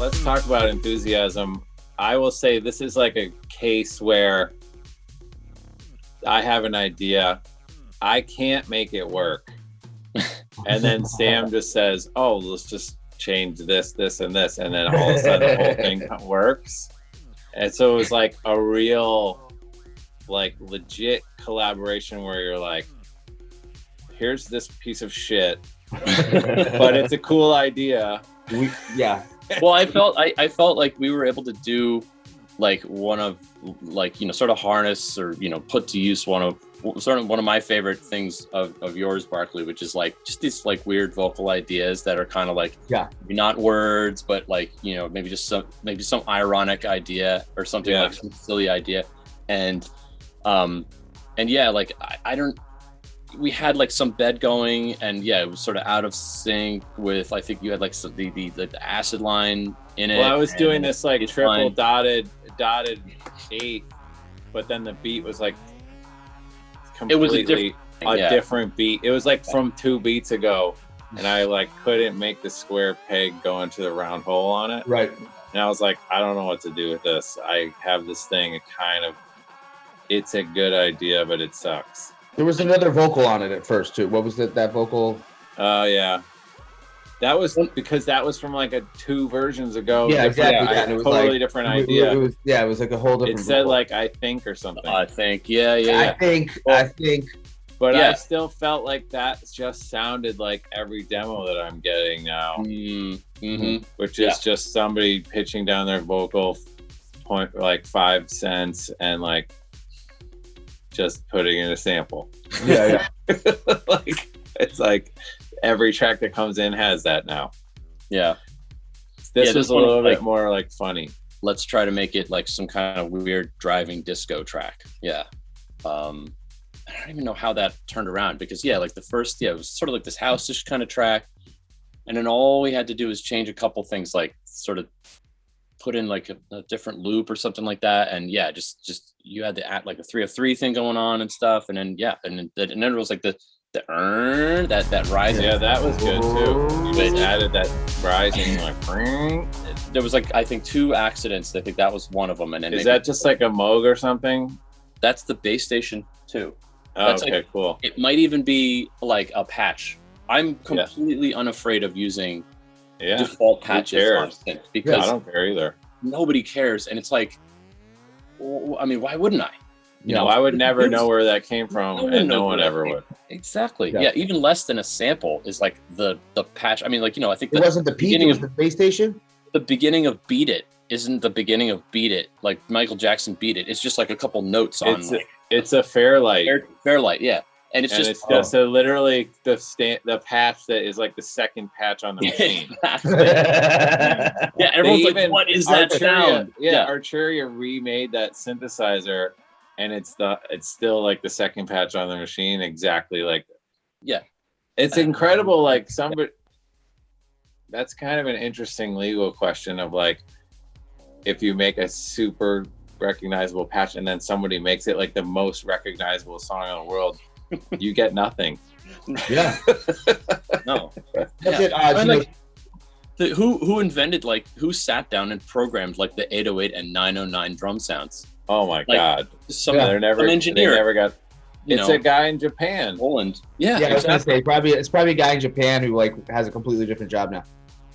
let's talk about enthusiasm. I will say this is like a case where I have an idea. I can't make it work. And then Sam just says, oh, let's just change this, this, and this. And then all of a sudden the whole thing works. And so it was like a real, like legit collaboration where you're like, here's this piece of shit, but it's a cool idea. Yeah. Well, I felt like we were able to do like one of like, you know, sort of harness or, you know, put to use one of my favorite things of yours, Barkley, which is like just these like weird vocal ideas that are kind of like, not words, but like, you know, maybe some ironic idea or something, like some silly idea. And yeah, like we had like some bed going, and yeah, it was sort of out of sync with, I think you had like the acid line in it. Well, I was doing this like triple dotted eighth, but then the beat was like completely different beat. It was like from 2 beats ago, and I like couldn't make the square peg go into the round hole on it. Right. And I was like, I don't know what to do with this. I have this thing, it's a good idea, but it sucks. There was another vocal on it at first too. What was that vocal? Yeah. That was because that was from like 2 versions ago. Yeah, exactly. Yeah, and it was totally like, different idea. It was like a whole different. It said vocal. like I think or something. I think, yeah. I think. But I still felt like that just sounded like every demo that I'm getting now, which is just somebody pitching down their vocal point like 5 cents and like just putting in a sample. Yeah. Like it's like every track that comes in has that now. Yeah. This was a little bit more like funny. Let's try to make it like some kind of weird driving disco track. Yeah. I don't even know how that turned around because like the first, it was sort of like this house-ish kind of track. And then all we had to do was change a couple things, like sort of put in like a different loop or something like that. And just you had to add like a 303 thing going on and stuff. And then, and then it was like the that rising. Yeah, that was good too. You just added that rising like. There was like, I think 2 accidents. I think that was one of them. And then is that just like a Moog or something? That's the bass station too. Oh, that's okay, like, cool. It might even be like a patch. I'm completely unafraid of using default patches on synth because I don't care either. Nobody cares, and it's like, I mean, why wouldn't I? You know, I would never know where that came from, and no one ever would. Exactly. Yeah, even less than a sample is like the patch. I mean, like, you know, I think it wasn't the peak, it was the bass station. The beginning of Beat It isn't the beginning of Beat It, like Michael Jackson Beat It. It's just like a couple notes on. It's a Fairlight. Fairlight, yeah. And it's just literally the patch that is like the second patch on the machine. Yeah, everyone's like, what is that sound? Yeah, Arturia remade that synthesizer, and it's still like the second patch on the machine, exactly like. Yeah, it's incredible. Like that's kind of an interesting legal question of like, if you make a super recognizable patch and then somebody makes it like the most recognizable song in the world, you get nothing. Yeah. No. That's it. Who invented, like, who sat down and programmed like the 808 and 909 drum sounds? Oh my God. Some engineer. They never got. It's a guy in Japan. Poland. Yeah, I was gonna say it's probably a guy in Japan who like has a completely different job now.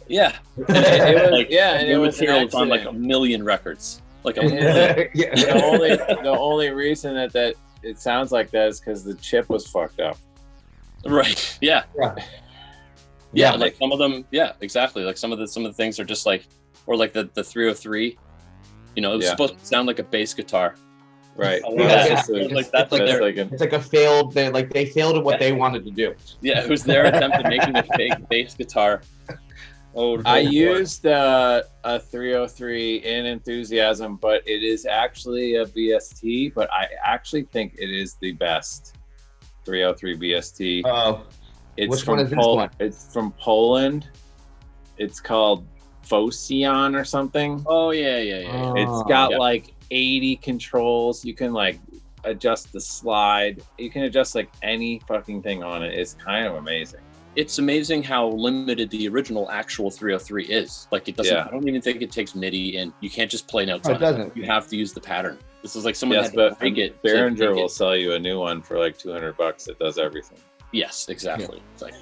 Yeah. It was on like a million records. Like a the only reason that it sounds like that is because the chip was fucked up. Right. Yeah. Like some of them. Yeah, exactly. Like some of the things are just like, or like the 303. You know, it was supposed to sound like a bass guitar. Right. It's like a failed. They failed at what they wanted to do. Yeah, it was their attempt at making a fake bass guitar. I used a 303 in Enthusiasm, but it is actually a BST, but I actually think it is the best 303 BST. Oh, which one is this one? It's from Poland. It's called Phocion or something. Oh, yeah. It's got like 80 controls. You can like adjust the slide. You can adjust like any fucking thing on it. It's kind of amazing. it's amazing how limited the original actual 303 is. Like it doesn't. Yeah. I don't even think it takes MIDI, and you can't just play notes No, it on doesn't. You have to use the pattern. This is like someone Yes, had to but break it. Behringer will sell you a new one for like $200 that does everything. Yes, exactly. It's like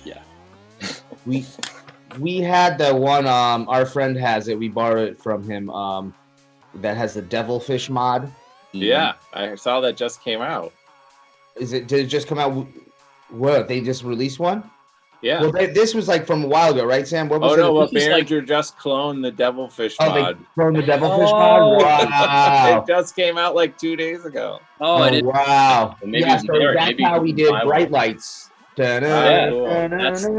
We had the one. Our friend has it. We borrowed it from him. That has the Devilfish mod. Yeah, I saw that just came out. Did it just come out? What, they just released one? Yeah. Well, this was like from a while ago, right, Sam? What was Oh no, well, This is like- Behringer just cloned the Devilfish Oh, mod. they from the Devilfish Oh. mod? Wow. It just came out like 2 days ago. Oh, I didn't. Wow. Maybe Yeah, it's so there. that's Maybe how you we can did buy Bright one. Lights. Yeah, cool.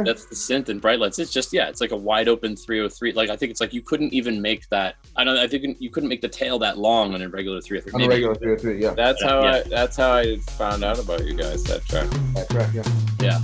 That's the synth and bright lights. It's just it's like a wide open 303. Like I think it's like you couldn't even make that. I think you couldn't make the tail that long on a regular 303. On a regular 303, yeah. That's how I found out about you guys, that track. That's right, yeah. Yeah.